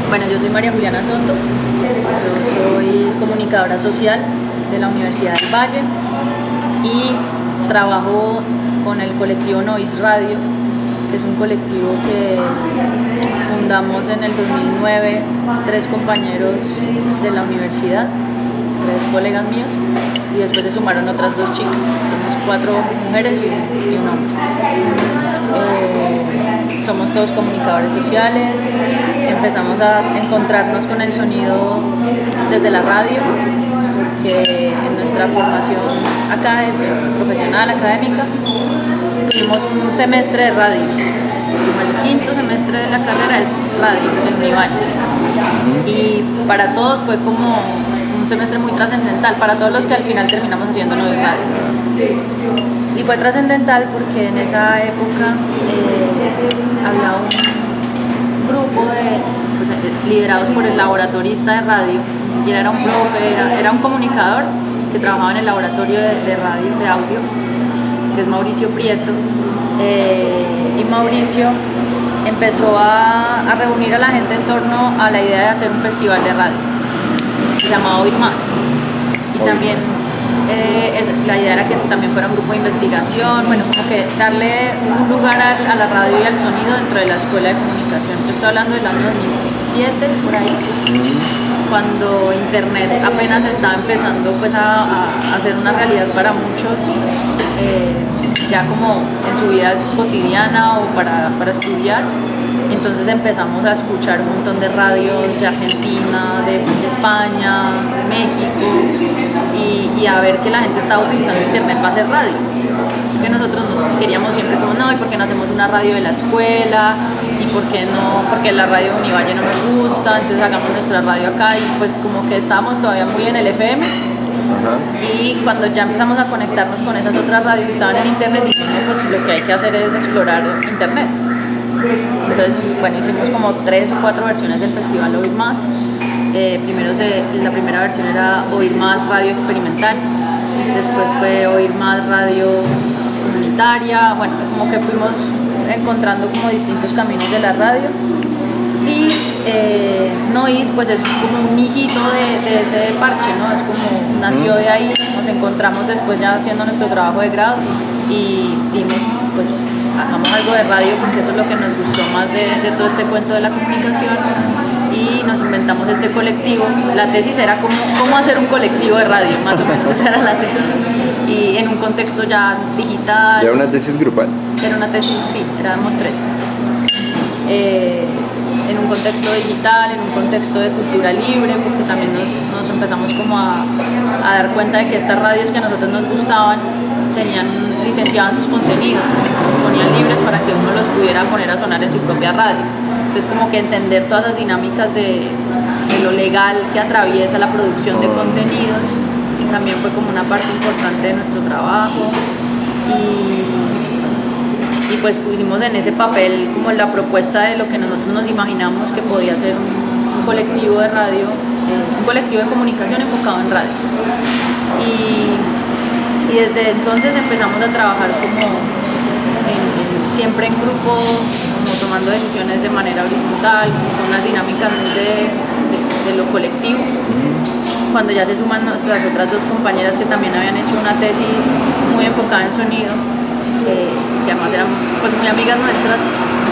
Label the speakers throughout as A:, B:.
A: Bueno, yo soy María Juliana Soto, yo soy comunicadora social de la Universidad del Valle y trabajo con el colectivo Noise Radio, que es un colectivo que fundamos en el 2009, 3 compañeros de la universidad, 3 colegas míos, y después se sumaron otras 2 chicas. Somos 4 mujeres y un hombre. Somos todos comunicadores sociales, empezamos a encontrarnos con el sonido desde la radio, porque en nuestra formación profesional, académica, tuvimos un semestre de radio. El 5.º semestre de la carrera es radio en Univalle. Y para todos fue como un semestre muy trascendental, para todos los que al final terminamos haciéndolo de radio. Y fue trascendental porque en esa época había un grupo liderados por el laboratorista de radio, ni siquiera era un profe, era un comunicador que trabajaba en el laboratorio de radio, de audio, que es Mauricio Prieto. Y Mauricio empezó a reunir a la gente en torno a la idea de hacer un festival de radio llamado Oír Más. Y también la idea era que también fuera un grupo de investigación, bueno, como que darle un lugar a la radio y al sonido dentro de la escuela de comunicación. Yo estoy hablando del año 2007, por ahí, cuando internet apenas estaba empezando pues a ser una realidad para muchos, ya como en su vida cotidiana o para estudiar. Entonces empezamos a escuchar un montón de radios de Argentina, de España, de México, y a ver que la gente estaba utilizando internet para hacer radio. Porque nosotros queríamos siempre como, no, ¿y por qué no hacemos una radio de la escuela? ¿Y por qué no? Porque la radio de Univalle no nos gusta, entonces hagamos nuestra radio acá. Y pues como que estábamos todavía muy en el FM. Y cuando ya empezamos a conectarnos con esas otras radios que estaban en internet, dijimos, pues lo que hay que hacer es explorar internet. Entonces, bueno, hicimos como 3 o 4 versiones del festival Oír Más. La primera versión era Oír Más Radio Experimental, después fue Oír Más Radio Comunitaria. Bueno, como que fuimos encontrando como distintos caminos de la radio. Y Noise pues es como un hijito de ese parche, ¿no? Es como nació de ahí, nos encontramos después ya haciendo nuestro trabajo de grado y dijimos, pues hagamos algo de radio porque eso es lo que nos gustó más de todo este cuento de la comunicación, y nos inventamos este colectivo. La tesis era cómo hacer un colectivo de radio, más o menos esa era la tesis, y en un contexto ya digital.
B: ¿Era una tesis grupal?
A: Era una tesis, sí, éramos 3. En un contexto digital, en un contexto de cultura libre, porque también nos empezamos como a dar cuenta de que estas radios que a nosotros nos gustaban licenciaban sus contenidos, los ponían libres para que uno los pudiera poner a sonar en su propia radio. Entonces como que entender todas las dinámicas de lo legal que atraviesa la producción de contenidos también fue como una parte importante de nuestro trabajo. Y pues pusimos en ese papel como la propuesta de lo que nosotros nos imaginamos que podía ser un colectivo de radio, un colectivo de comunicación enfocado en radio. Y desde entonces empezamos a trabajar como siempre en grupo, como tomando decisiones de manera horizontal, con unas dinámicas de lo colectivo. Cuando ya se suman nuestras otras 2 compañeras que también habían hecho una tesis muy enfocada en sonido, que además eran pues muy amigas nuestras,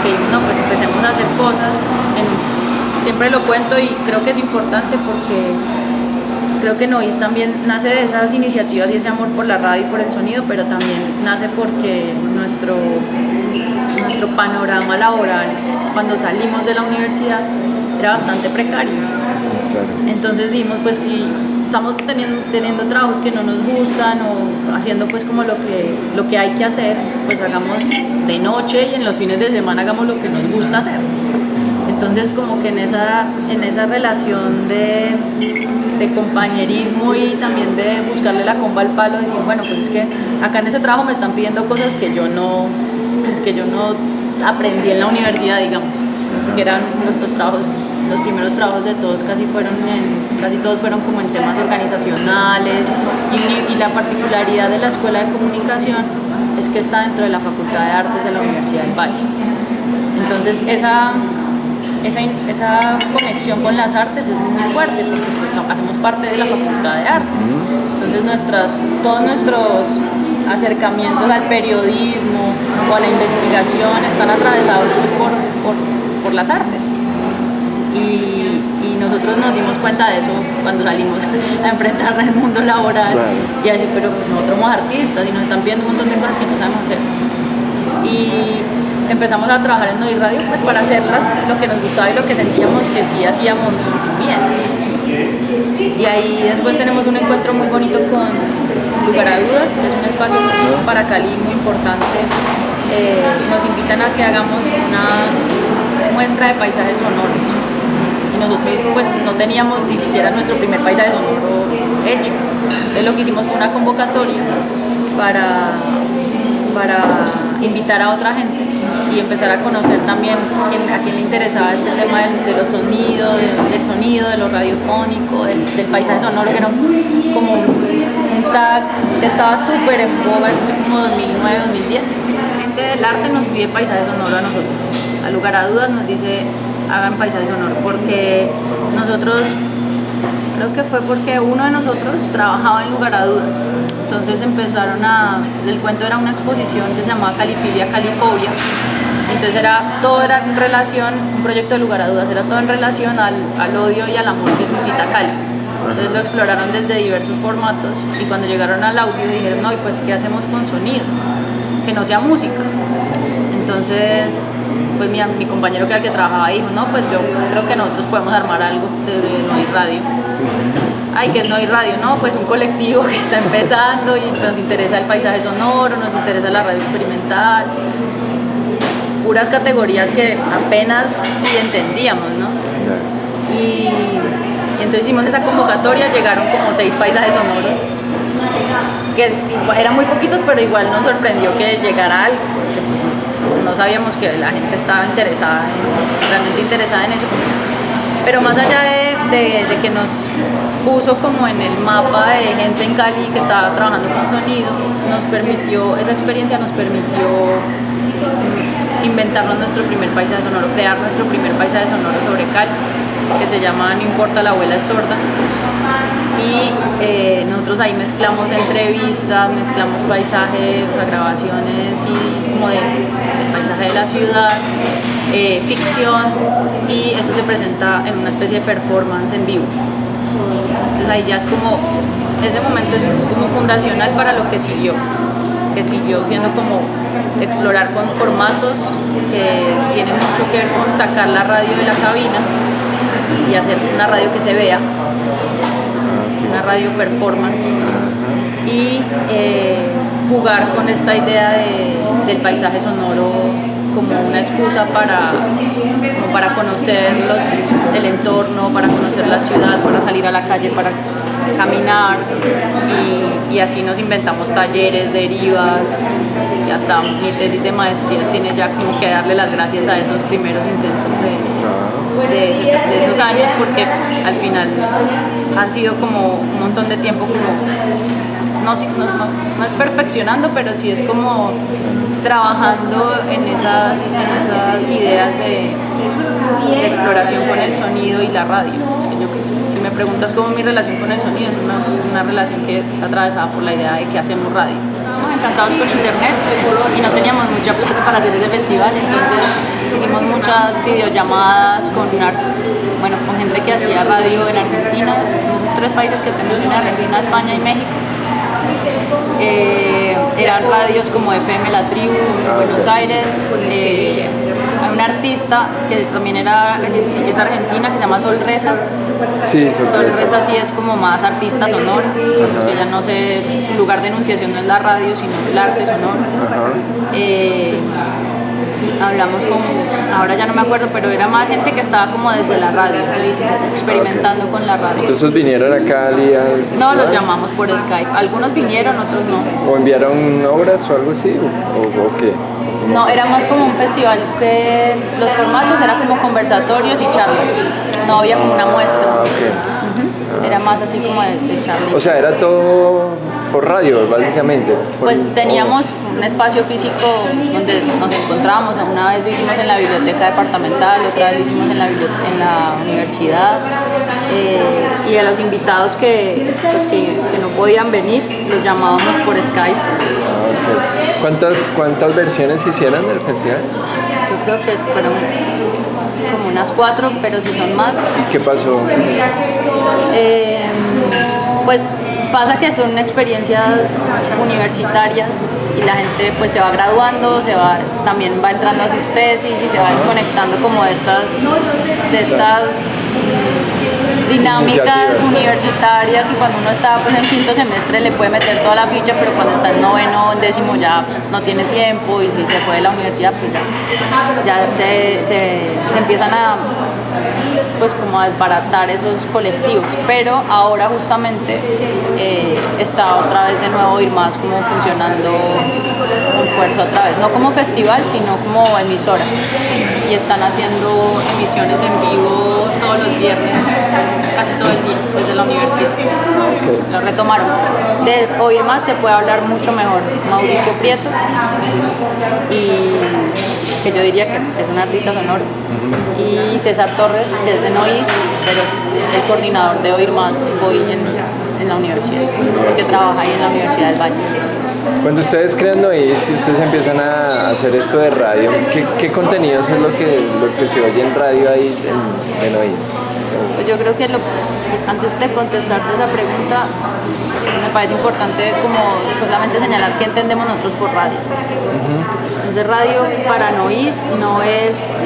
A: que no, pues empecemos a hacer cosas. Siempre lo cuento y creo que es importante porque creo que Noise también nace de esas iniciativas y ese amor por la radio y por el sonido, pero también nace porque nuestro panorama laboral cuando salimos de la universidad era bastante precario. Entonces dijimos, pues si estamos teniendo trabajos que no nos gustan o haciendo pues como lo que hay que hacer, pues hagamos de noche y en los fines de semana hagamos lo que nos gusta hacer. Entonces como que en esa relación de compañerismo y también de buscarle la comba al palo, decir, bueno, pues es que acá en ese trabajo me están pidiendo cosas que yo no aprendí en la universidad, digamos, que eran nuestros trabajos. Los primeros trabajos de todos casi todos fueron como en temas organizacionales, y la particularidad de la Escuela de Comunicación es que está dentro de la Facultad de Artes de la Universidad del Valle. Entonces esa conexión con las artes es muy fuerte porque pues, hacemos parte de la Facultad de Artes. Entonces todos nuestros acercamientos al periodismo o a la investigación están atravesados pues, por las artes. Y nosotros nos dimos cuenta de eso cuando salimos a enfrentar el mundo laboral.
B: Claro.
A: Y a decir, pero pues nosotros somos artistas y nos están pidiendo un montón de cosas que no sabemos hacer. Y empezamos a trabajar en Nois Radio pues para hacer lo que nos gustaba y lo que sentíamos que sí hacíamos bien. Y ahí después tenemos un encuentro muy bonito con Lugar a Dudas, que es un espacio pues, para Cali muy importante. Nos invitan a que hagamos una muestra de paisajes sonoros. Y nosotros pues no teníamos ni siquiera nuestro primer paisaje sonoro hecho. Entonces lo que hicimos fue una convocatoria para invitar a otra gente y empezar a conocer también a quién le interesaba este tema de los sonidos, del sonido, de lo radiofónico, del paisaje sonoro, que era como un tag que estaba súper en boga, eso es como 2009, 2010. La gente del arte nos pide paisaje sonoro a nosotros. A Lugar a Dudas nos dice hagan paisaje sonoro porque nosotros, creo que fue porque uno de nosotros trabajaba en Lugar a Dudas. Entonces el cuento era una exposición que se llamaba Califilia, Califobia. Entonces todo era en relación, un proyecto de Lugar a Dudas, era todo en relación al odio y al amor que suscita Cali. Entonces lo exploraron desde diversos formatos y cuando llegaron al audio dijeron, no, y pues ¿qué hacemos con sonido? Que no sea música. Entonces, pues mi compañero que era el que trabajaba dijo, no, pues yo creo que nosotros podemos armar algo de Nois Radio. Ay, que es Nois Radio, no, pues un colectivo que está empezando y nos interesa el paisaje sonoro, nos interesa la radio experimental, puras categorías que apenas sí entendíamos, ¿no? Y entonces hicimos esa convocatoria, llegaron como 6 paisajes sonoros, que eran muy poquitos, pero igual nos sorprendió que llegara algo, porque pues, no sabíamos que la gente estaba realmente interesada en eso. Pero más allá de que nos puso como en el mapa de gente en Cali que estaba trabajando con sonido, esa experiencia nos permitió inventarnos nuestro primer paisaje sonoro, crear nuestro primer paisaje sonoro sobre Cali, que se llama No importa, la abuela es sorda. Y nosotros ahí mezclamos entrevistas, mezclamos paisajes, grabaciones y como del paisaje de la ciudad, ficción, y eso se presenta en una especie de performance en vivo. Entonces ahí ya es como, ese momento es como fundacional para lo que siguió siendo como explorar con formatos que tienen mucho que ver con sacar la radio de la cabina y hacer una radio que se vea, una radio performance, y jugar con esta idea del paisaje sonoro como una excusa para conocer el entorno, para conocer la ciudad, para salir a la calle, para caminar, y así nos inventamos talleres, derivas, y hasta mi tesis de maestría tiene ya como que darle las gracias a esos primeros intentos de esos años, porque al final han sido como un montón de tiempo como no es perfeccionando, pero sí es como trabajando en esas ideas de exploración con el sonido y la radio. Es que si me preguntas cómo mi relación con el sonido, es una relación que está atravesada por la idea de que hacemos radio. Estamos encantados con internet y no teníamos mucha plata para hacer ese festival, entonces hicimos muchas videollamadas con gente que hacía radio en Argentina, en esos 3 países que tenemos, en Argentina, España y México. Eran radios como FM La Tribu en Buenos Aires. Hay una artista que también es argentina, que se llama Sol Reza.
B: Sí,
A: Sol Reza sí es como más artista sonora, que ya no sé, su lugar de enunciación no es la radio, sino el arte sonoro. Hablamos ahora ya no me acuerdo, pero era más gente que estaba como desde la radio, experimentando con la radio.
B: Entonces vinieron a Cali
A: No, los llamamos por Skype. Algunos vinieron, otros no.
B: ¿O enviaron obras o algo así? ¿O qué?
A: No, era más como un festival que los formatos eran como conversatorios y charlas. No había como una muestra.
B: Okay.
A: Era más así como de charlas.
B: O sea, era todo por radio, básicamente.
A: Pues teníamos un espacio físico donde nos encontrábamos. Una vez lo hicimos en la biblioteca departamental, otra vez lo hicimos en la universidad. Y a los invitados que no podían venir, los llamábamos por Skype.
B: Okay. ¿Cuántas versiones hicieron del festival?
A: Yo creo que fueron como unas 4, pero si son más.
B: ¿Y qué pasó?
A: Pues pasa que son experiencias universitarias y la gente pues se va graduando, también va entrando a sus tesis y se va desconectando como de estas dinámicas universitarias, que cuando uno está pues en quinto semestre le puede meter toda la ficha, pero cuando está en noveno, en décimo ya no tiene tiempo, y si se fue de la universidad pues ya se empiezan a pues como a desbaratar esos colectivos. Pero ahora justamente está otra vez de nuevo Ir Más como funcionando con fuerza otra vez, no como festival sino como emisora, y están haciendo emisiones en vivo todos los viernes, casi todo el día, desde la universidad.
B: Okay.
A: Lo retomaron. De Oír Más te puede hablar mucho mejor Mauricio Prieto, y que yo diría que es un artista sonoro, y César Torres, que es de Nois, pero es el coordinador de Oír Más hoy en la universidad, porque trabaja ahí en la Universidad del Valle.
B: Cuando ustedes crean Nois y ustedes empiezan a hacer esto de radio, ¿qué contenidos es lo que se oye en radio ahí en Nois?
A: Pues yo creo que antes de contestarte esa pregunta, me parece importante como solamente señalar qué entendemos nosotros por radio. Entonces radio para Nois no es,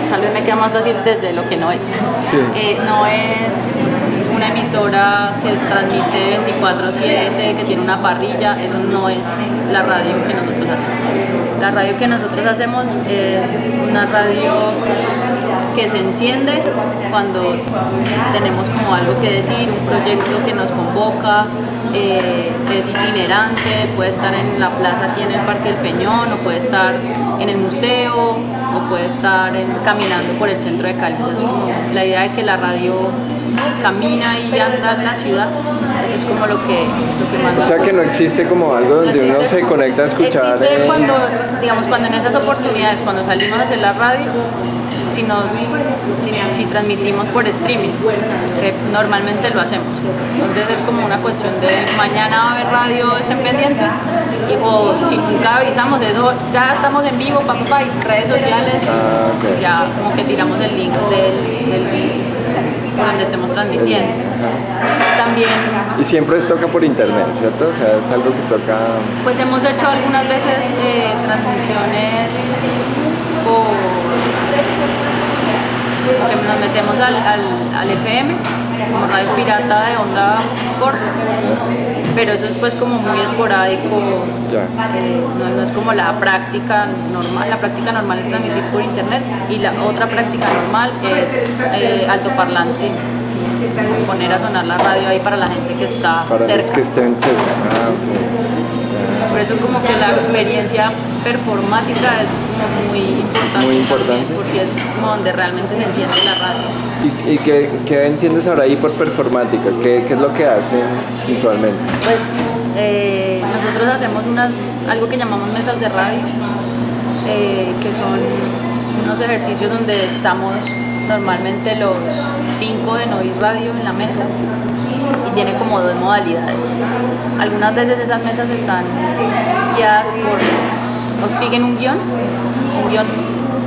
A: tal vez me queda más fácil desde lo que no es.
B: Sí.
A: No es una emisora que transmite 24/7, que tiene una parrilla. Eso no es la radio que nosotros hacemos. La radio que nosotros hacemos es una radio que se enciende cuando tenemos como algo que decir, un proyecto que nos convoca, es itinerante, puede estar en la plaza aquí en el Parque del Peñón, o puede estar en el museo, o puede estar caminando por el centro de Cali. O sea, es como la idea de que la radio camina y anda en la ciudad. Eso es como lo que más.
B: O sea que no existe como algo donde uno se conecta a escuchar.
A: Existe cuando en esas oportunidades, cuando salimos a hacer la radio, si transmitimos por streaming, que normalmente lo hacemos. Entonces es como una cuestión de mañana va a haber radio, estén pendientes, o si nunca avisamos de eso, ya estamos en vivo, y redes sociales,
B: Okay.
A: Ya como que tiramos el link por donde estemos transmitiendo. También,
B: Y siempre toca por internet, ¿cierto? O sea, es algo que toca.
A: pues hemos hecho algunas veces transmisiones porque nos metemos al FM, como radio pirata de onda corta, pero eso es pues como muy esporádico.
B: Ya.
A: No es como la práctica normal. La práctica normal es transmitir por internet, y la otra práctica normal es altoparlante, poner a sonar la radio ahí para la gente que está
B: Para
A: cerca.
B: los que estén cerca.
A: Por eso como que la experiencia performática es como muy importante,
B: Muy importante.
A: también, porque es como donde realmente se enciende la radio.
B: ¿Y qué entiendes ahora ahí por performática? ¿Qué es lo que hacen puntualmente?
A: Pues nosotros hacemos algo que llamamos mesas de radio, que son unos ejercicios donde estamos normalmente los 5 de Nois Radio en la mesa, y tiene como 2 modalidades. Algunas veces esas mesas están guiadas o siguen un guión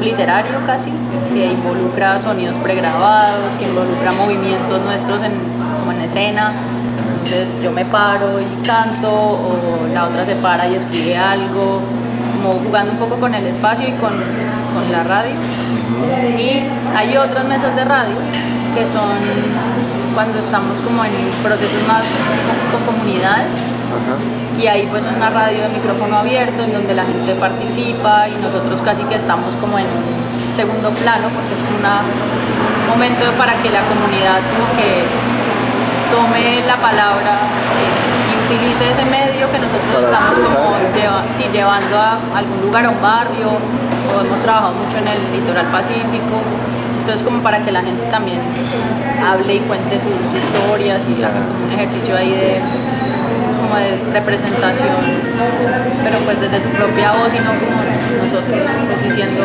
A: literario casi, que involucra sonidos pregrabados, que involucra movimientos nuestros como en escena. Entonces yo me paro y canto, o la otra se para y escribe algo, como jugando un poco con el espacio y con la radio. Y hay otras mesas de radio que son cuando estamos como en procesos más con comunidades.
B: Ajá.
A: Y ahí pues es una radio de micrófono abierto en donde la gente participa, y nosotros casi que estamos como en segundo plano, porque es como un momento para que la comunidad como que tome la palabra y utilice ese medio que nosotros
B: Para
A: estamos como
B: expresarse.
A: llevando a algún lugar, a un barrio, o hemos trabajado mucho en el litoral pacífico. Entonces como para que la gente también hable y cuente sus historias, y haga como un ejercicio ahí de como de representación, pero pues desde su propia voz y no como nosotros pues, diciendo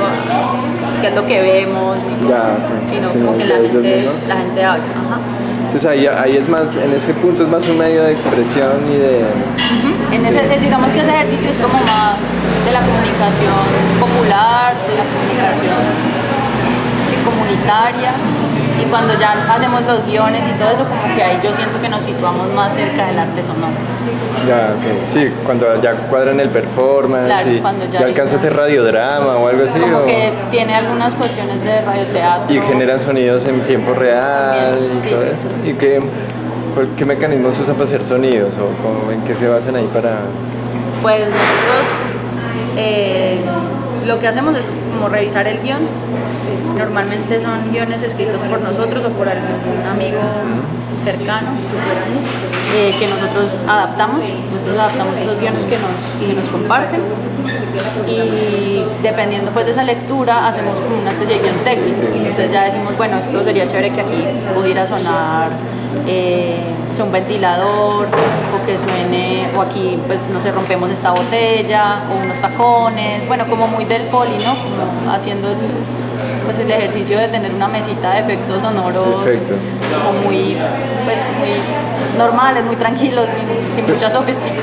A: qué es lo que vemos, sino como que la gente habla. Ajá.
B: Entonces ahí es más, en ese punto es más un medio de expresión y de...
A: Digamos que ese ejercicio es como más de la comunicación popular, de la comunicación comunitaria, y cuando ya hacemos los guiones y todo eso, como que ahí yo siento que nos situamos más cerca del arte sonoro.
B: Ya, ok. Sí, cuando ya cuadran el performance,
A: claro,
B: y
A: cuando
B: ya alcanza a hacer radiodrama o algo así.
A: Como que tiene algunas cuestiones de radioteatro.
B: Y generan sonidos en tiempo real
A: también,
B: y
A: sí.
B: todo eso. ¿Y qué mecanismos usan para hacer sonidos o en qué se basan ahí para...?
A: Pues nosotros lo que hacemos es como revisar el guión. Normalmente son guiones escritos por nosotros o por algún amigo cercano que nosotros adaptamos. Nosotros adaptamos esos guiones que nos comparten, y dependiendo pues de esa lectura hacemos como una especie de guión técnico. Entonces ya decimos, bueno, esto sería chévere que aquí pudiera sonar un ventilador, o que suene, o aquí pues no sé, rompemos esta botella o unos tacones, bueno, como muy del Foley, ¿no? Como haciendo pues el ejercicio de tener una mesita de efectos sonoros como muy normales, muy tranquilos, sin mucha sofisticación.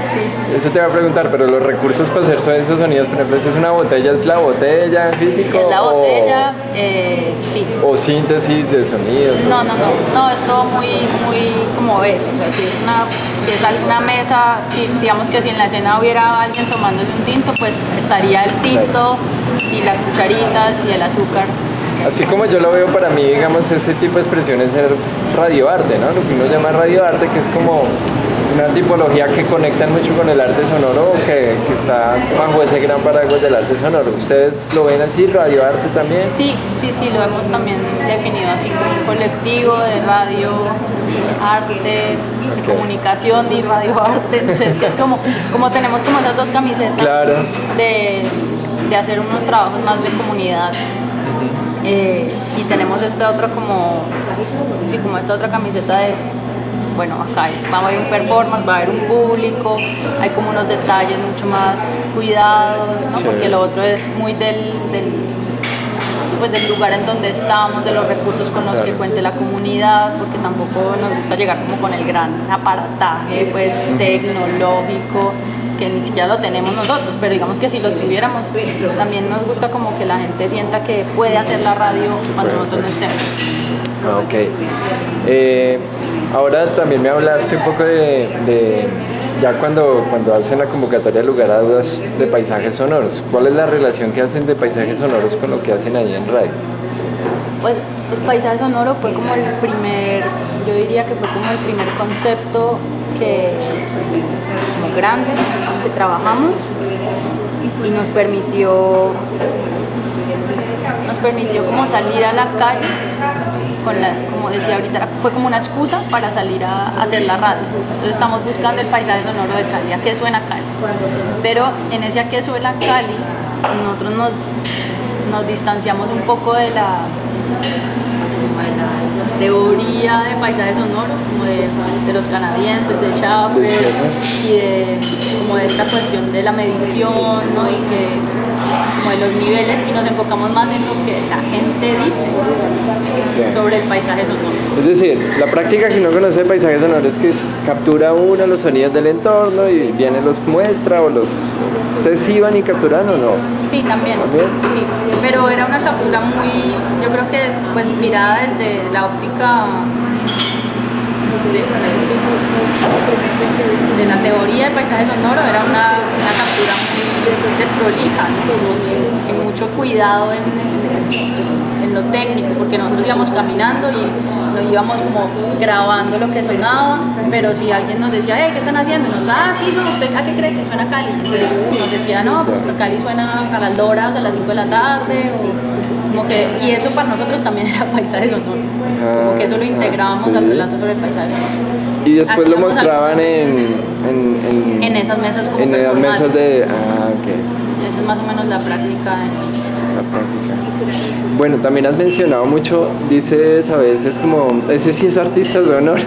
A: Sí.
B: Eso te iba a preguntar, pero los recursos para hacer esos sonidos, por ejemplo, si es una botella, ¿es la botella en físico?
A: Es la botella, sí.
B: ¿O síntesis de sonidos?
A: No, es todo muy como ves, o sea, si es alguna mesa, digamos que si en la escena hubiera alguien tomándose un tinto, pues estaría el tinto y las cucharitas y el azúcar.
B: Así como yo lo veo, para mí, digamos, ese tipo de expresiones es radioarte, ¿no? Lo que uno llama radioarte, que es como una tipología que conecta mucho con el arte sonoro, que está bajo ese gran paraguas del arte sonoro. ¿Ustedes lo ven así, radioarte también?
A: Sí, lo hemos también definido así como un colectivo de radio, arte, de comunicación y radioarte. No sé, es que es como tenemos como esas dos camisetas,
B: claro,
A: de hacer unos trabajos más de comunidad. Y tenemos esta otra como esta otra camiseta de, bueno, acá va a haber un performance, va a haber un público, hay como unos detalles mucho más cuidados, ¿no? Porque lo otro es muy del lugar en donde estamos, de los recursos con los que cuente la comunidad, porque tampoco nos gusta llegar como con el gran aparataje pues tecnológico, que ni siquiera lo tenemos nosotros, pero digamos que si lo tuviéramos, también nos gusta como que la gente sienta que puede hacer la radio cuando nosotros no estemos.
B: Ok. Ahora también me hablaste un poco de ya cuando hacen la convocatoria de lugar a dudas de paisajes sonoros. ¿Cuál es la relación que hacen de paisajes sonoros con lo que hacen ahí en radio?
A: Pues el paisaje sonoro fue como yo diría que fue como el primer concepto como grande que trabajamos, y nos permitió como salir a la calle como decía ahorita, fue como una excusa para salir a hacer la radio. Entonces estamos buscando el paisaje sonoro de Cali, a qué suena Cali, pero en ese a qué suena Cali nosotros nos distanciamos un poco de la teoría de paisaje sonoro, como de los canadienses, de Schaffer, y como de esta cuestión de la medición, ¿no? Y como de los niveles, y nos enfocamos más en lo que la gente dice sobre el paisaje sonoro.
B: Es decir, la práctica que uno conoce de paisaje sonoro es que captura uno los sonidos del entorno y viene los muestra o los... ¿Ustedes iban y capturan o no?
A: Sí, también. Sí, pero era una captura muy, yo creo que pues mirada desde la óptica de la teoría de paisaje sonoro, era una captura muy desprolija, ¿no? Como sin mucho cuidado en lo técnico, porque nosotros íbamos caminando y nos íbamos como grabando lo que sonaba, pero si alguien nos decía, ¿qué están haciendo? Y nos, sí, no, ¿usted a qué cree que suena Cali? Entonces nos decía, no, pues Cali suena a las horas, a las 5 de la tarde, y eso para nosotros también era paisaje sonoro, como que eso lo integrábamos al relato sobre el paisaje sonoro.
B: Y después lo mostraban en
A: esas mesas como
B: en esas mesas de...
A: Esa es más o menos la práctica.
B: esa práctica. Bueno, también has mencionado mucho, dices a veces como, ese sí es artista sonoro.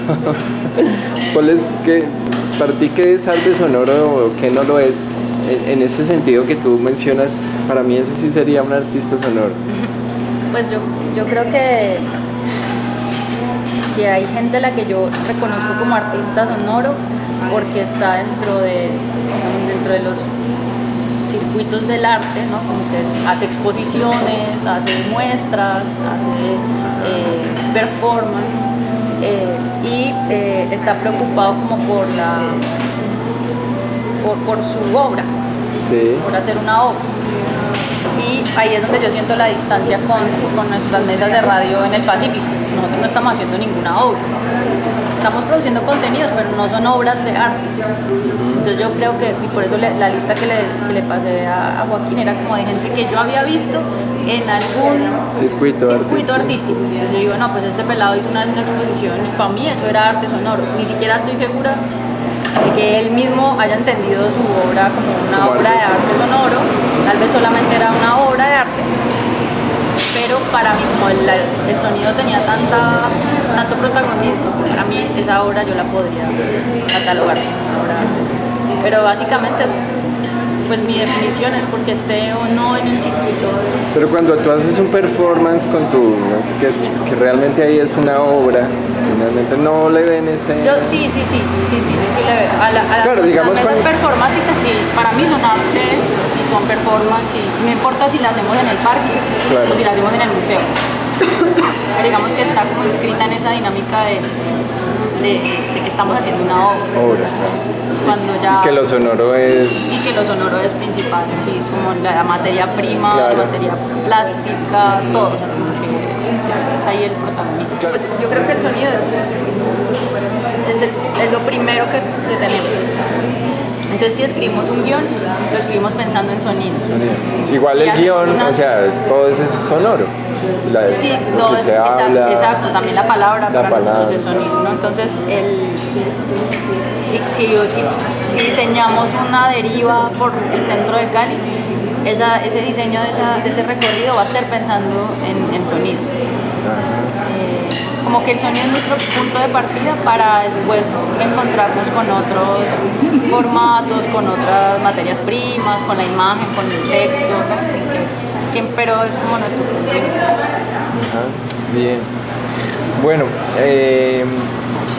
B: ¿Cuál es, para ti qué es arte sonoro o qué no lo es? En ese sentido que tú mencionas, para mí ese sí sería un artista sonoro.
A: Pues yo creo que hay gente a la que yo reconozco como artista sonoro porque está dentro de los circuitos del arte, ¿no? Como que hace exposiciones, hace muestras, hace performance y está preocupado como por su obra,
B: sí,
A: por hacer una obra. Y ahí es donde yo siento la distancia con nuestras mesas de radio en el Pacífico. Nosotros no estamos haciendo ninguna obra. Estamos produciendo contenidos, pero no son obras de arte. Entonces yo creo que, y por eso la lista que le pasé a Joaquín era como de gente que yo había visto en algún circuito artístico. Entonces yo digo, no, pues este pelado hizo una exposición y para mí eso era arte sonoro. Ni siquiera estoy segura de que él mismo haya entendido su obra como una obra de arte sonoro. Tal vez solamente era una obra de arte. Pero para mí, como el sonido tenía tanto protagonismo, para mí esa obra yo la podría catalogar como una obra de arte. Pero básicamente pues mi definición es porque esté o no en el circuito.
B: Pero cuando tú haces un performance con que realmente ahí es una obra, finalmente no le ven ese...
A: Yo sí le veo.
B: Claro, digamos
A: las mesas performáticas sí, para mí son arte y son performance y no importa si la hacemos en el parque o si la hacemos en el museo. Pero digamos que está como inscrita en esa dinámica de que estamos haciendo una obra. Cuando ya,
B: y que lo sonoro es
A: principal, sí, es como la materia prima, la materia plástica, todo, como que es ahí el protagonista. Claro. Pues yo creo que el sonido es lo primero que tenemos. Entonces si escribimos un guión, lo escribimos pensando en sonido.
B: Igual el guión, o sea, todo eso es sonoro.
A: Sí, todo es exacto, también la palabra para nosotros es sonido, ¿no? Entonces si diseñamos una deriva por el centro de Cali, ese diseño de ese recorrido va a ser pensando en sonido. Como que el sonido es nuestro punto de partida para después encontrarnos con otros formatos, con otras materias primas, con la imagen, con el texto, ¿no? Siempre es como nuestro punto inicial.
B: Bien. Bueno,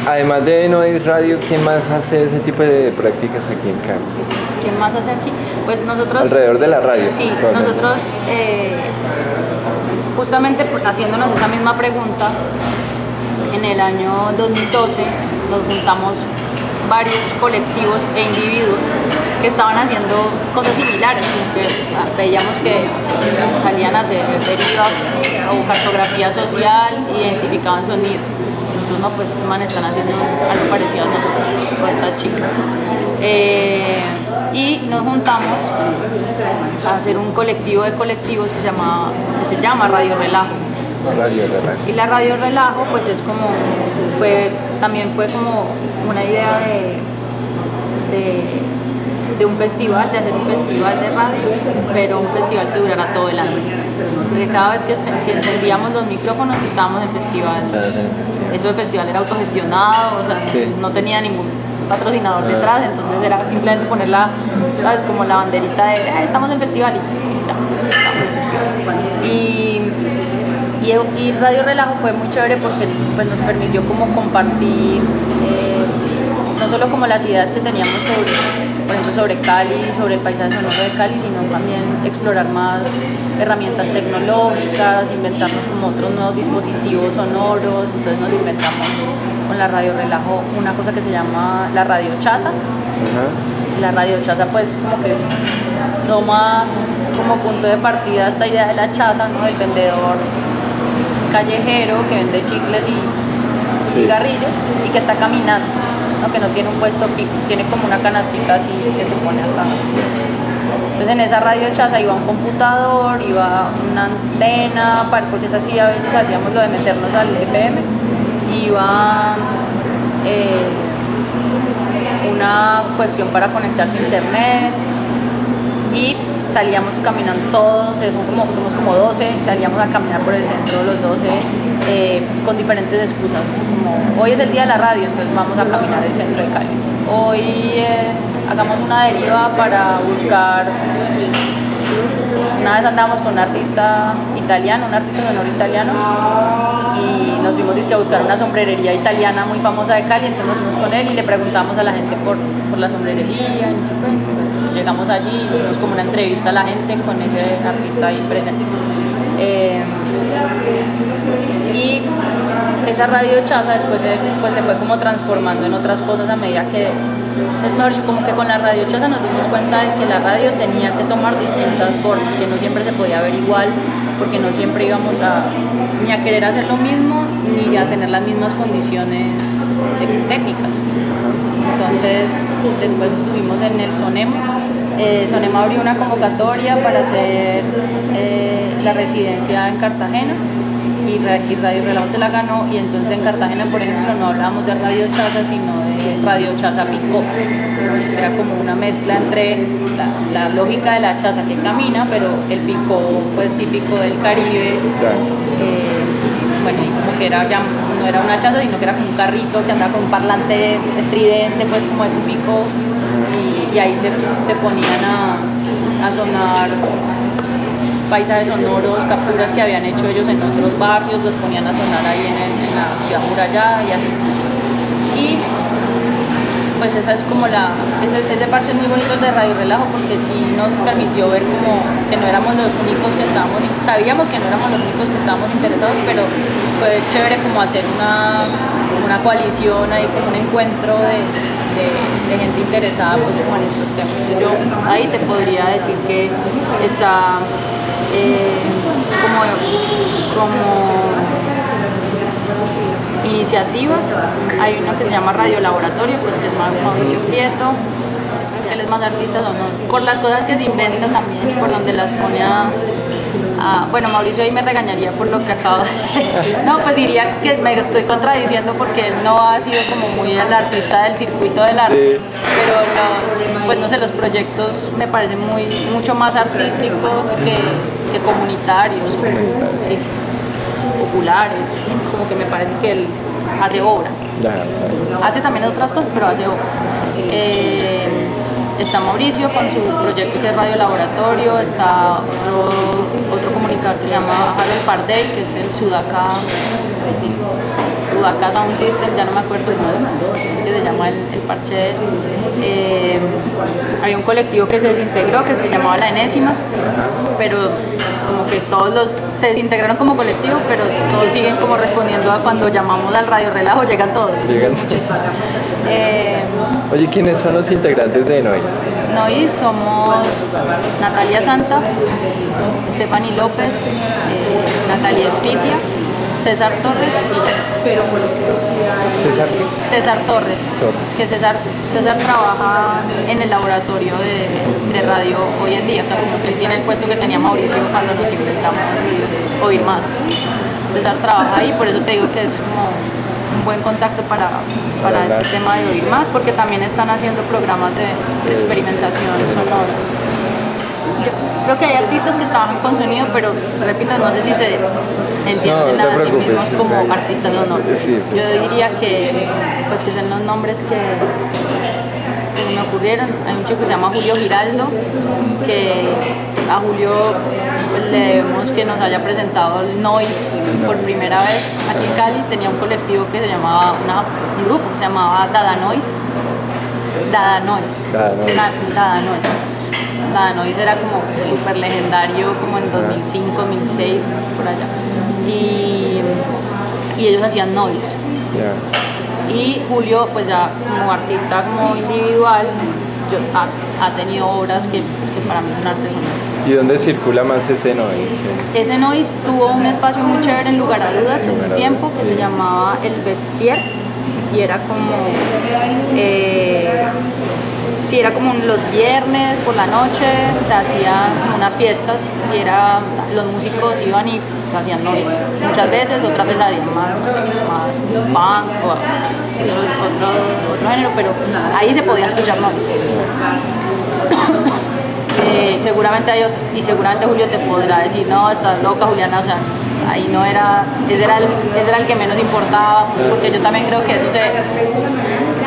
B: además de Noise Radio, ¿quién más hace ese tipo de prácticas aquí en Cali?
A: ¿Quién más hace aquí? Pues nosotros...
B: Alrededor de la radio.
A: Sí, nosotros justamente haciéndonos esa misma pregunta, en el año 2012 nos juntamos varios colectivos e individuos que estaban haciendo cosas similares, que veíamos que salían a hacer derivas o cartografía social, identificaban sonido. Entonces, no, pues estos manes están haciendo algo parecido a nosotros, o a estas chicas. Y nos juntamos a hacer un colectivo de colectivos que se llama Radio Relajo. Y la Radio Relajo pues es como, también fue como una idea de un festival, de hacer un festival de radio, pero un festival que durara todo el año. Porque cada vez que encendíamos los micrófonos estábamos en festival. Eso del festival era autogestionado, o sea, no tenía ningún patrocinador detrás, entonces era simplemente ponerla, ¿sabes? Como la banderita de estamos en festival y ya, estamos en festival. Y Radio Relajo fue muy chévere porque pues, nos permitió como compartir no solo como las ideas que teníamos por ejemplo, sobre Cali, sobre el paisaje sonoro de Cali, sino también explorar más herramientas tecnológicas, inventarnos como otros nuevos dispositivos sonoros. Entonces nos inventamos con la Radio Relajo una cosa que se llama la Radio Chaza. La Radio Chaza pues como que toma como punto de partida esta idea de la chaza, ¿no? Del vendedor callejero que vende chicles y cigarrillos y que está caminando, ¿no? Que no tiene un puesto fijo, tiene como una canastica así que se pone acá. Entonces en esa Radio Chaza iba un computador, iba una antena, porque es así, a veces hacíamos lo de meternos al FM, iba una cuestión para conectarse a internet y salíamos caminando todos, somos como 12, salíamos a caminar por el centro los 12 con diferentes excusas, como hoy es el día de la radio, entonces vamos a caminar el centro de Cali. Hoy hagamos una deriva para buscar. Una vez andábamos con un artista italiano, un artista sonoro italiano, y nos fuimos a buscar una sombrerería italiana muy famosa de Cali, entonces nos fuimos con él y le preguntamos a la gente por la sombrerería, y entonces llegamos allí y hicimos como una entrevista a la gente con ese artista ahí presente. Y esa radio chaza después se fue como transformando en otras cosas a medida que, es mejor dicho, como que con la radio chaza nos dimos cuenta de que la radio tenía que tomar distintas formas, que no siempre se podía ver igual, porque no siempre íbamos ni a querer hacer lo mismo, ni a tener las mismas condiciones técnicas. Entonces, después estuvimos en el Sonema. Sonema abrió una convocatoria para hacer la residencia en Cartagena, y Radio Relajo se la ganó, y entonces en Cartagena, por ejemplo, no hablábamos de Radio Chaza, sino de Radio Chaza Picó. Era como una mezcla entre la lógica de la chaza que camina, pero el picó pues típico del Caribe. Bueno, y como que no era una chaza, sino que era como un carrito que andaba con un parlante estridente, pues como es un picó, y ahí se ponían a sonar paisajes sonoros, capturas que habían hecho ellos en otros barrios, los ponían a sonar ahí en la ciudad murallada y así. Y pues esa es como ese parche es muy bonito, el de Radio Relajo, porque sí nos permitió ver como que no éramos los únicos que sabíamos que no éramos los únicos que estábamos interesados, pero fue chévere como hacer una coalición ahí, como un encuentro de gente interesada pues como en estos temas. Yo ahí te podría decir que está como iniciativas. Hay una que se llama Radio Laboratorio, pues que es más Mauricio Prieto, él es más artista sonoro, por las cosas que se inventan también y por donde las pone bueno, Mauricio ahí me regañaría por lo que acabo de... No, pues diría que me estoy contradiciendo porque él no ha sido como muy el artista del circuito del arte, sí. Pero pues no sé, los proyectos me parecen mucho más artísticos que comunitarios, sí, populares, sí, como que me parece que él hace obra. Hace también otras cosas, pero hace obra. Está Mauricio con su proyecto que es Radio Laboratorio, está otro comunicador que se llama Harold Pardey, que es el Sudaka Sound System, ya no me acuerdo cómo es que se llama el parche ese. Hay un colectivo que se desintegró que se llamaba La Enésima, pero como que se desintegraron como colectivo, pero todos siguen como respondiendo a cuando llamamos al Radio Relajo, llegan todos.
B: Oye, ¿quiénes son los integrantes de Noise?
A: Noise somos Natalia Santa, Stephanie López, Natalia Espitia, César Torres y César Torres. Que César trabaja en el laboratorio de radio hoy en día, o sea, como que él tiene el puesto que tenía Mauricio cuando nos inventamos Oír Más. César trabaja ahí, por eso te digo que es como un buen contacto para este tema de Oír Más, porque también están haciendo programas de experimentación sonora. Yo creo que hay artistas que trabajan con sonido, pero repito, no sé si se entienden a sí mismos como artistas sonoros. Yo diría que son los nombres que se me ocurrieron. Hay un chico que se llama Julio Giraldo, que a Julio le debemos que nos haya presentado el Noise por primera vez aquí en Cali. Tenía un colectivo que se llamaba, un grupo que se llamaba Dada Noise. Dada Noise era como súper legendario, como en 2005, 2006, por allá. Y ellos hacían Noise. Y Julio, pues ya como artista, como individual, ha tenido obras que para mí son arte sonoro.
B: ¿Y dónde circula más ese Noise? Ese
A: Noise tuvo un espacio muy chévere en Lugar a Dudas en un tiempo que se llamaba El Vestier, y era como era como los viernes por la noche, se hacían como unas fiestas y los músicos iban y pues, hacían noise muchas veces, otras veces hacían más punk o otro género, pero ahí se podía escuchar noise. seguramente hay otro, y seguramente Julio te podrá decir, no, estás loca, Juliana, o sea, ahí no era, ese era el que menos importaba, pues, porque yo también creo que eso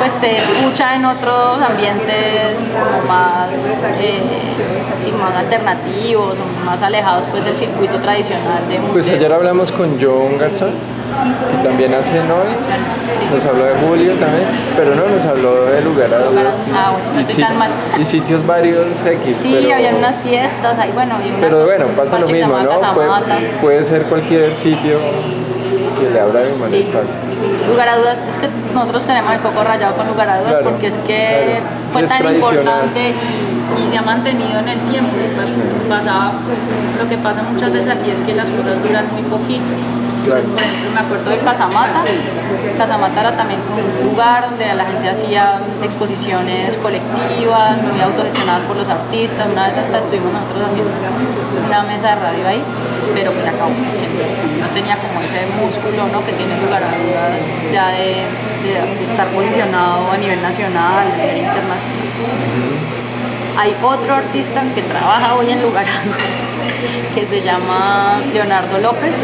A: se escucha en otros ambientes como más, sí, más alternativos o más alejados pues del circuito tradicional de música.
B: Pues ayer hablamos con John Garzón, que también hace noise, nos habló de Julio también, pero no, nos habló de lugar a dudas.
A: Ah, bueno, no estoy tan mal.
B: Y sitios varios X.
A: Sí,
B: pero,
A: había unas fiestas, ahí bueno.
B: Pero bueno, pasa lo mismo, ¿no? Puede ser cualquier sitio que le abra un
A: sí.
B: espacio.
A: Lugar a dudas, es que nosotros tenemos el coco rayado con lugar a dudas, claro, porque es que fue tan importante y se ha mantenido en el tiempo. Lo que pasa muchas veces aquí es que las cosas duran muy poquito. Claro. Por ejemplo, me acuerdo de Casamata. Casamata era también un lugar donde la gente hacía exposiciones colectivas, muy autogestionadas por los artistas. Una vez hasta estuvimos nosotros haciendo una mesa de radio ahí, pero pues se acabó. No tenía como ese músculo, ¿no?, que tiene lugar a dudas ya de estar posicionado a nivel nacional, a nivel internacional. Hay otro artista que trabaja hoy en lugar a dudas, que se llama Leonardo López.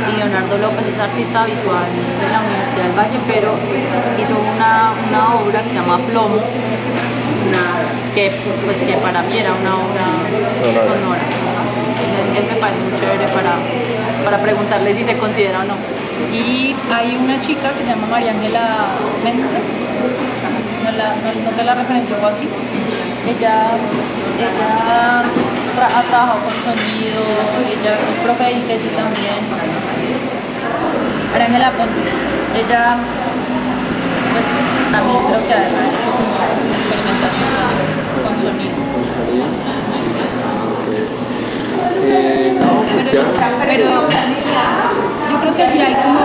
A: Y Leonardo López es artista visual de la Universidad del Valle, pero hizo una obra que se llama Plomo, que para mí era una obra sonora. Entonces, él me parece muy chévere para preguntarle si se considera o no. Y hay una chica que se llama María Ángela Méndez, no te la referenció aquí. Ella ha trabajado con sonido, ella es profe de ICESI también. María Ángela Ponte, ella pues también creo que ha hecho como una experimentación con sonido. Pero yo creo que sí hay como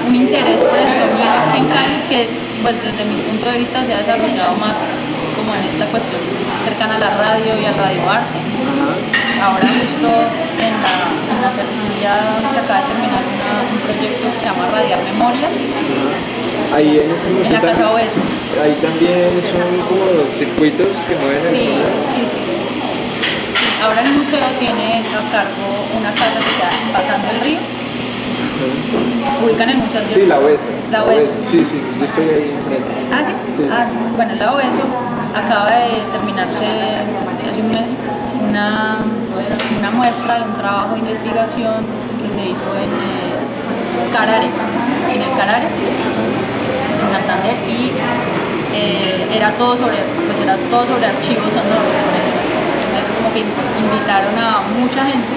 A: un interés por el sonido aquí en Cali que pues desde mi punto de vista se ha desarrollado más como en esta cuestión cercana a la radio y al radioarte. Ahora justo en la tertulia se acaba de terminar un proyecto que se llama Radiar Memorias.
B: Ahí en
A: la Casa Obeso.
B: Ahí también son como los circuitos que mueven el sonido.
A: Sí. Ahora el museo tiene a cargo una casa que queda pasando el río. Ubican el museo.
B: Sí, la Obeso.
A: La Obeso.
B: Sí, yo estoy ahí enfrente.
A: ¿Ah, sí? Sí. Bueno, la Obeso acaba de terminarse hace un mes una muestra de un trabajo de investigación que se hizo en Carare, en Santander, y era todo sobre archivos sonoros. Entonces como que invitaron a mucha gente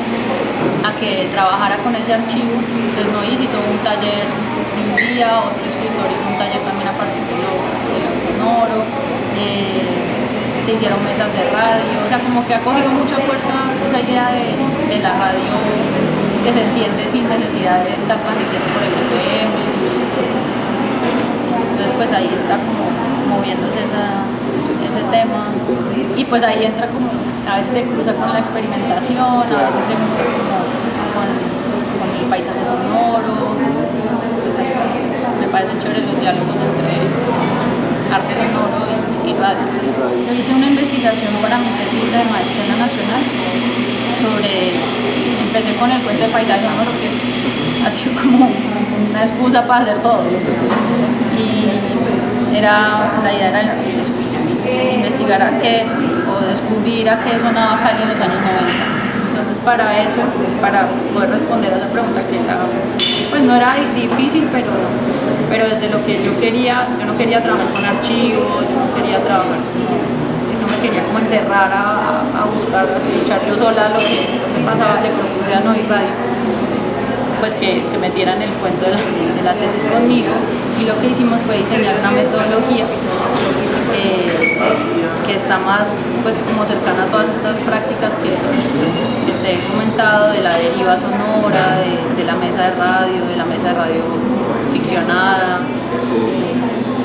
A: a que trabajara con ese archivo. Entonces Nois hizo un taller de un día, otro escritor hizo un taller también a partir de lo sonoro. Se hicieron mesas de radio, o sea, como que ha cogido mucha fuerza esa idea de la radio que se enciende sin necesidad de estar transmitiendo por el FM. Entonces pues ahí está como moviéndose ese tema, y pues ahí entra como, a veces se cruza con la experimentación, a veces se cruza como con el paisaje sonoro. Pues ahí me parecen chéveres los diálogos entre arte sonoro y radio. Yo hice una investigación para mi tesis de maestría en la Nacional empecé con el cuento de paisaje sonoro, que ha sido como una excusa para hacer todo. Y la idea era investigar o descubrir a qué sonaba Cali en los años 90. Entonces para eso, para poder responder a esa pregunta, que pues no era difícil, pero desde lo que yo no quería trabajar con archivos, yo no quería trabajar, sino me quería como encerrar a buscar, a escuchar yo sola lo que pasaba. Le propuse a Nois Radio pues que metieran el cuento de la tesis conmigo, y lo que hicimos fue diseñar una metodología que está más pues como cercana a todas estas prácticas que te he comentado, de la deriva sonora, de la mesa de radio ficcionada.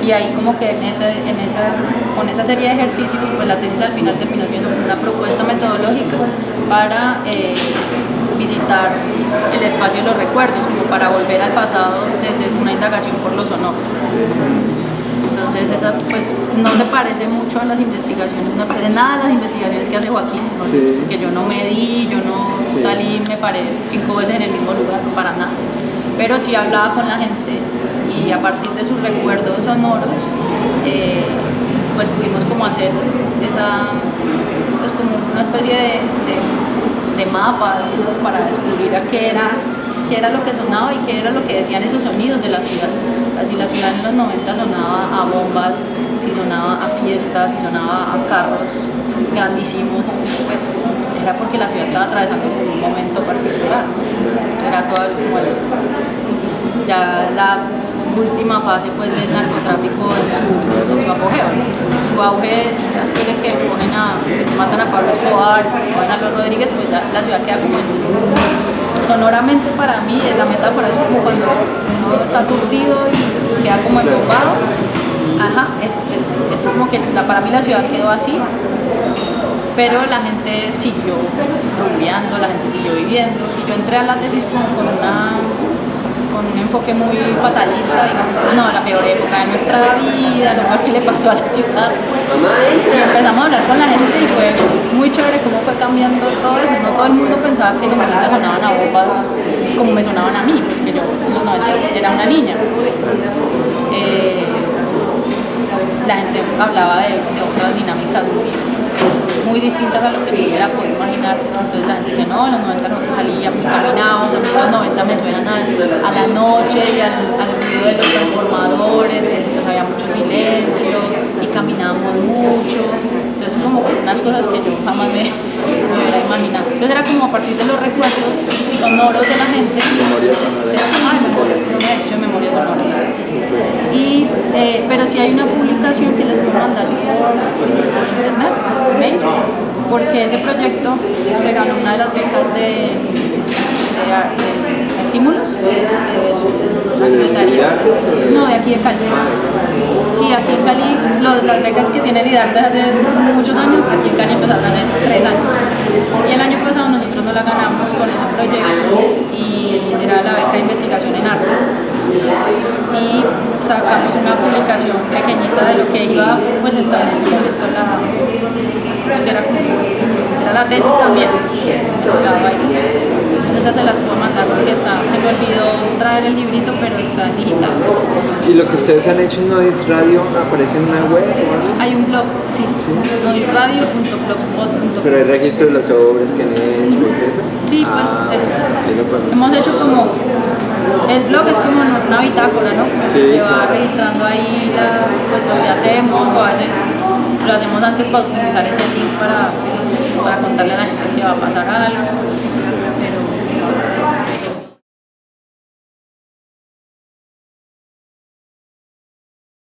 A: Y ahí como que con esa serie de ejercicios, pues la tesis al final terminó siendo una propuesta metodológica para visitar el espacio de los recuerdos, como para volver al pasado desde una indagación por lo sonoro. Entonces esa pues no se parece mucho a las investigaciones, no parece nada a las investigaciones que hace Joaquín, ¿no?
B: Sí.
A: Que yo no medí, yo no
B: Sí.
A: salí, me paré 5 veces en el mismo lugar, no para nada. Pero sí hablaba con la gente y a partir de sus recuerdos sonoros, pues pudimos como hacer esa, pues como una especie de mapa, ¿no? Para descubrir a qué era lo que sonaba y qué era lo que decían esos sonidos de la ciudad. Así la ciudad en los 90 sonaba a bombas, si sonaba a fiestas, si sonaba a carros grandísimos, pues era porque la ciudad estaba atravesando por un momento particular. Era todo ya la última fase pues del narcotráfico en su apogeo, ¿no? Su auge, después de que matan a Pablo Escobar, ponen a los Rodríguez, pues ya la ciudad queda como sonoramente para mí, la metáfora es como cuando uno está aturdido y queda como embombado. Ajá, es como que para mí la ciudad quedó así, pero la gente siguió rumbeando, la gente siguió viviendo, y yo entré a la tesis como con un enfoque muy fatalista, digamos, no, la peor época de nuestra vida, lo peor que le pasó a la ciudad. Y empezamos a hablar con la gente y fue muy chévere cómo fue cambiando todo eso. No todo el mundo pensaba que los 90 sonaban a bombas como me sonaban a mí, pues que yo en los 90 era una niña. La gente hablaba de otras dinámicas muy distintas a lo que yo hubiera podido imaginar. Entonces la gente dice, no, en los 90 nosotros salíamos, caminábamos, en los 90 me suenan a la noche y al ruido de los transformadores, porque pues había mucho silencio y caminábamos mucho. Entonces como unas cosas que yo jamás me hubiera imaginado. Entonces era como a partir de los recuerdos sonoros de la gente.
B: Memoria sonora.
A: Memorias sonoras. Pero sí hay una publicación que les puedo mandar por internet, por mail, porque ese proyecto se ganó una de las becas de estímulos de la Secretaría, no, de aquí de Cali. Sí, aquí en Cali, las becas que tiene Lidarte hace muchos años, aquí en Cali empezaron hace 3 años. Y el año pasado nosotros nos la ganamos con ese proyecto y era la beca de investigación en artes. Y sacamos una publicación pequeñita de lo que iba pues hasta en ese momento pues, que era la tesis también, mezclado ahí. Entonces esas se las puedo mandar porque se me olvidó traer el librito, pero está en digital.
B: ¿Y lo que ustedes han hecho en Noise Radio aparece en una web o algo?
A: Hay un blog, sí, noisradio.blogspot.com.
B: ¿Pero hay registro de las obras que han hecho y eso?
A: Sí, pues
B: ahí lo podemos
A: hemos hecho como, el blog es como una bitácora, ¿no? Como que
B: Sí,
A: se va
B: claro.
A: registrando ahí pues, lo que hacemos, o a veces lo hacemos antes para utilizar ese link para contarle a la gente que va a pasar algo.